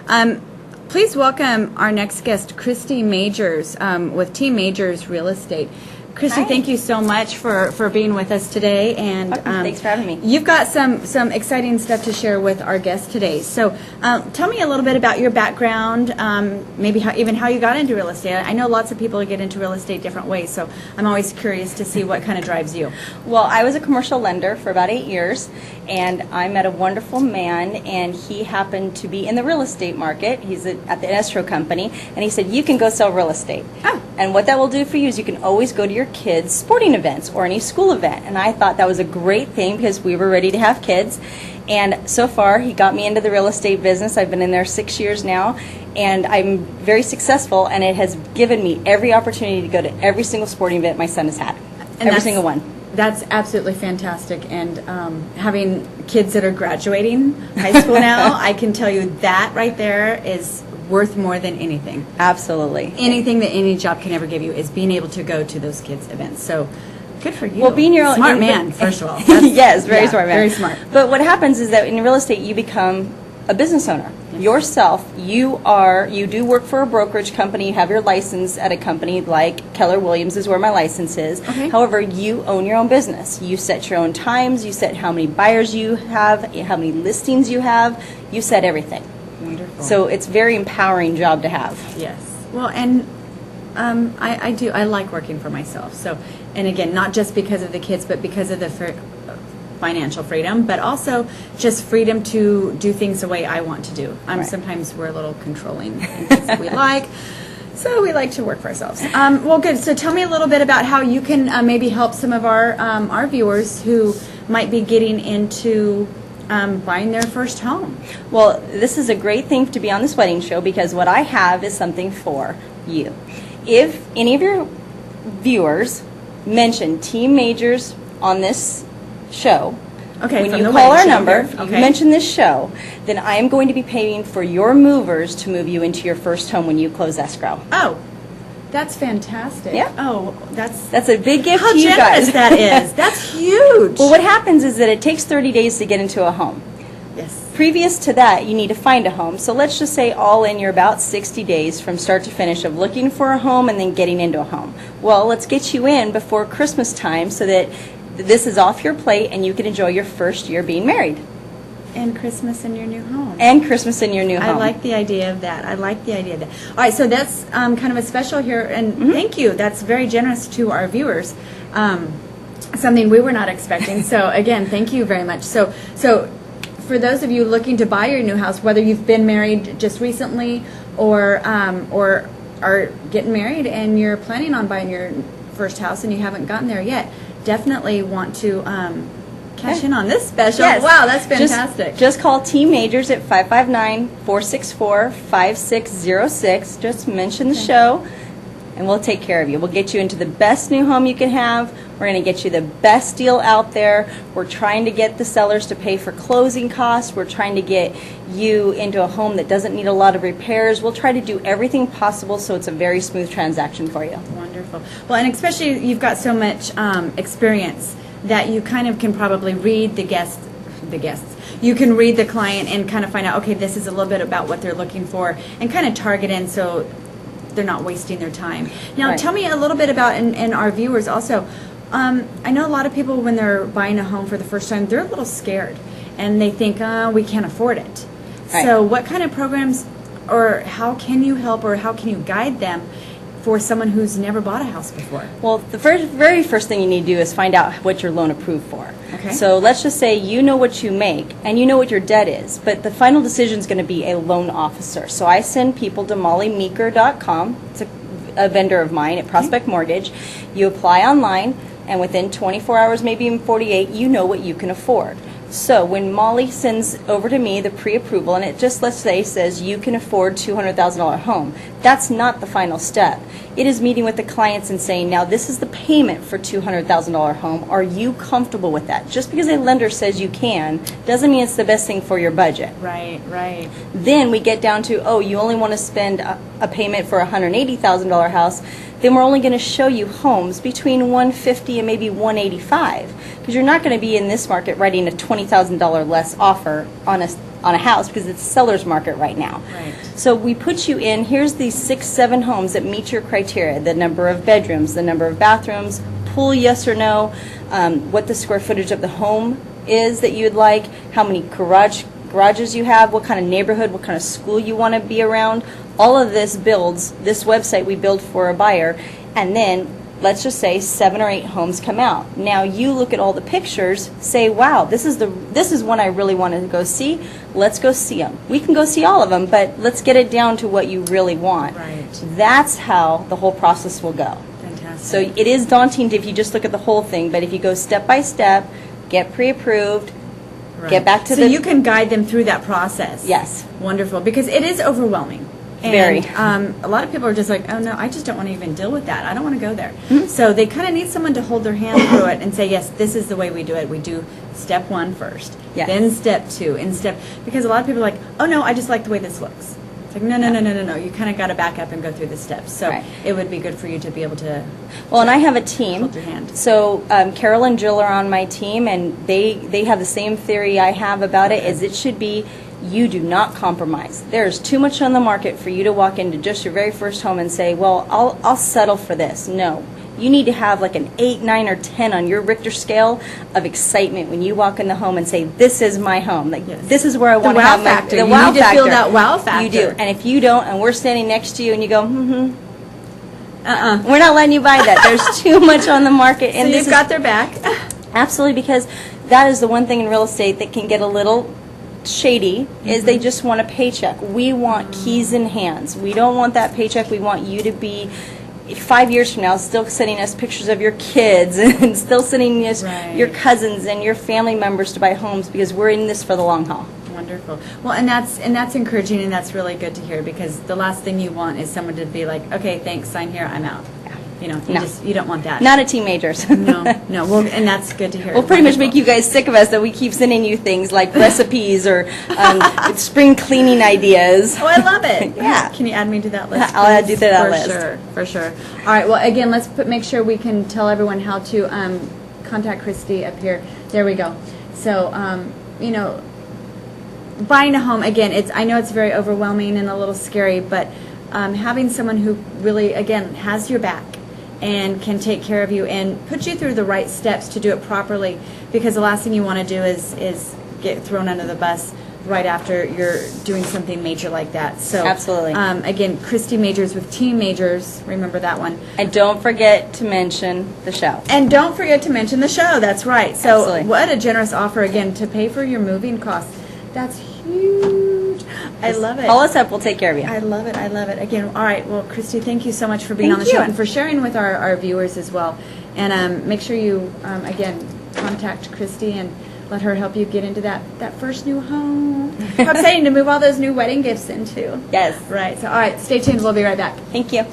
Please welcome our next guest, Christie Majors, with Team Majors Real Estate. Christie, Hi. thank you so much for being with us today. And thanks for having me. You've got some exciting stuff to share with our guest today. So tell me a little bit about your background, maybe how you got into real estate. I know lots of people get into real estate different ways, so I'm always curious to see what kind of drives you. Well, I was a commercial lender for about 8 years, and I met a wonderful man, and he happened to be in the real estate market. He's at the escrow company, and he said, you can go sell real estate. Oh. And what that will do for you is you can always go to your kids' sporting events or any school event. And I thought that was a great thing because we were ready to have kids. And so far, he got me into the real estate business. I've been in there 6 years now, and I'm very successful, and it has given me every opportunity to go to every single sporting event my son has had. And every single one. That's absolutely fantastic. And having kids that are graduating high school now, I can tell you that right there is worth more than anything. Absolutely. Anything that any job can ever give you is being able to go to those kids' events. So good for you. Well, being your own smart man, first of all. Yes, very smart man. Very smart. But what happens is that in real estate, you become a business owner. Yes. Yourself, you do work for a brokerage company, you have your license at a company like Keller Williams is where my license is. Okay. However, you own your own business. You set your own times, you set how many buyers you have, how many listings you have, you set everything. Wonderful. So it's a very empowering job to have. Yes. Well, and I like working for myself. So, and again, not just because of the kids, but because of the financial freedom, but also just freedom to do things the way I want to do. Right. Sometimes we're a little controlling in things that we like. So we like to work for ourselves. Well, good. So tell me a little bit about how you can maybe help some of our viewers who might be getting into buying their first home. Well, this is a great thing to be on this wedding show because what I have is something for you. If any of your viewers mention Team Majors on this show, Okay, when from you the call wedding our show number, here. you Okay. mention this show, then I am going to be paying for your movers to move you into your first home when you close escrow. Oh, that's fantastic. Yeah. Oh, that's That's a big gift how to you generous guys. that is. That's huge. Well, what happens is that it takes 30 days to get into a home. Yes. Previous to that, you need to find a home. So let's just say all in, you're about 60 days from start to finish of looking for a home and then getting into a home. Well, let's get you in before Christmas time so that this is off your plate and you can enjoy your first year being married. And Christmas in your new home. And Christmas in your new home. I like the idea of that. All right, so that's kind of a special here, and thank you. That's very generous to our viewers. Something we were not expecting. So again, thank you very much. So for those of you looking to buy your new house, whether you've been married just recently or are getting married and you're planning on buying your first house and you haven't gotten there yet, definitely want to cash in on this special. Yes. Wow, that's fantastic. Just call Team Majors at 559-464-5606. Just mention the show, and we'll take care of you. We'll get you into the best new home you can have. We're going to get you the best deal out there. We're trying to get the sellers to pay for closing costs. We're trying to get you into a home that doesn't need a lot of repairs. We'll try to do everything possible so it's a very smooth transaction for you. Wonderful. Well, and especially you've got so much experience that you kind of can probably read the guests. You can read the client and kind of find out, okay, this is a little bit about what they're looking for and kind of target in so they're not wasting their time. Now, Right. tell me a little bit about, and our viewers also, I know a lot of people when they're buying a home for the first time, they're a little scared and they think, we can't afford it. Right. So what kind of programs or how can you help or how can you guide them for someone who's never bought a house before? Well, the very first thing you need to do is find out what you're loan approved for. Okay. So let's just say you know what you make and you know what your debt is, but the final decision is going to be a loan officer. So I send people to mollymeeker.com. It's a vendor of mine at Prospect Mortgage. You apply online, and within 24 hours, maybe even 48, you know what you can afford. So when Molly sends over to me the pre-approval, and it just, let's say, says you can afford $200,000 home, that's not the final step. It is meeting with the clients and saying, now this is the payment for $200,000 home. Are you comfortable with that? Just because a lender says you can doesn't mean it's the best thing for your budget. Right, right. Then we get down to, oh, you only want to spend a payment for a $180,000 house. Then we're only going to show you homes between $150 and maybe $185, because you're not going to be in this market writing a $20,000 less offer on a on a house because it's seller's market right now. Right. So we put you in, here's these 6, 7 homes that meet your criteria, the number of bedrooms, the number of bathrooms, pool, yes or no, what the square footage of the home is that you'd like, how many garages you have, what kind of neighborhood, what kind of school you want to be around. All of this builds, this website we build for a buyer, and then let's just say 7 or 8 homes come out. Now you look at all the pictures, say, wow, this is one I really wanted to go see. Let's go see them. We can go see all of them, but let's get it down to what you really want. Right. That's how the whole process will go. Fantastic. So it is daunting if you just look at the whole thing, but if you go step by step, get pre-approved, Right. get back to so the... you can guide them through that process. Yes. Wonderful, because it is overwhelming. And, Very. A lot of people are just like, oh no, I just don't want to even deal with that. I don't want to go there. So they kind of need someone to hold their hand through it and say, yes, this is the way we do it. We do step 1 first, Yes. then step 2, because a lot of people are like, oh no, I just like the way this looks. It's like, no. You kind of got to back up and go through the steps. So Right. it would be good for you to be able to. Well, and I have a team. Hold your hand. So Carol and Jill are on my team, and they have the same theory I have about it, is it should be you do not compromise. There's too much on the market for you to walk into just your very first home and say, well, I'll settle for this. No. You need to have like an 8, 9, or 10 on your Richter scale of excitement when you walk in the home and say, this is my home. Like, Yes. this is where I want to wow have factor. the You wow need to factor. feel that wow factor. You do. And if you don't, and we're standing next to you and you go, Uh-uh. we're not letting you buy that. There's too much on the market. So And you've this got their back. Absolutely, because that is the one thing in real estate that can get a little shady, is they just want a paycheck. We want keys in hands. We don't want that paycheck. We want you to be 5 years from now still sending us pictures of your kids and still sending us Right. your cousins and your family members to buy homes, because we're in this for the long haul. Wonderful. Well, and that's encouraging, and that's really good to hear, because the last thing you want is someone to be like, okay, thanks, sign here, I'm out. You know, No. you don't want that. Not at Team Majors. No. Well, and that's good to hear. We'll pretty much Wonderful. make you guys sick of us that we keep sending you things like recipes or spring cleaning ideas. Oh, I love it. Yeah. Can you add me to that list? I'll add please? you to that for list. Sure, for sure. All right. Well, again, let's make sure we can tell everyone how to contact Christie up here. There we go. So, you know, buying a home, again, I know it's very overwhelming and a little scary, but having someone who really, again, has your back and can take care of you and put you through the right steps to do it properly, because the last thing you want to do is get thrown under the bus right after you're doing something major like that. So Absolutely. Again, Christie Majors with Team Majors, remember that one. And don't forget to mention the show. And don't forget to mention the show, that's right. So Absolutely. what a generous offer, again, to pay for your moving costs. That's huge. I love it. Call us up. We'll take care of you. I love it. I love it. Again, all right. Well, Christie, thank you so much for being Thank on the show you. and for sharing with our viewers as well. And make sure you, again, contact Christie and let her help you get into that first new home. How exciting to move all those new wedding gifts into. Yes. Right. So, all right. Stay tuned. We'll be right back. Thank you.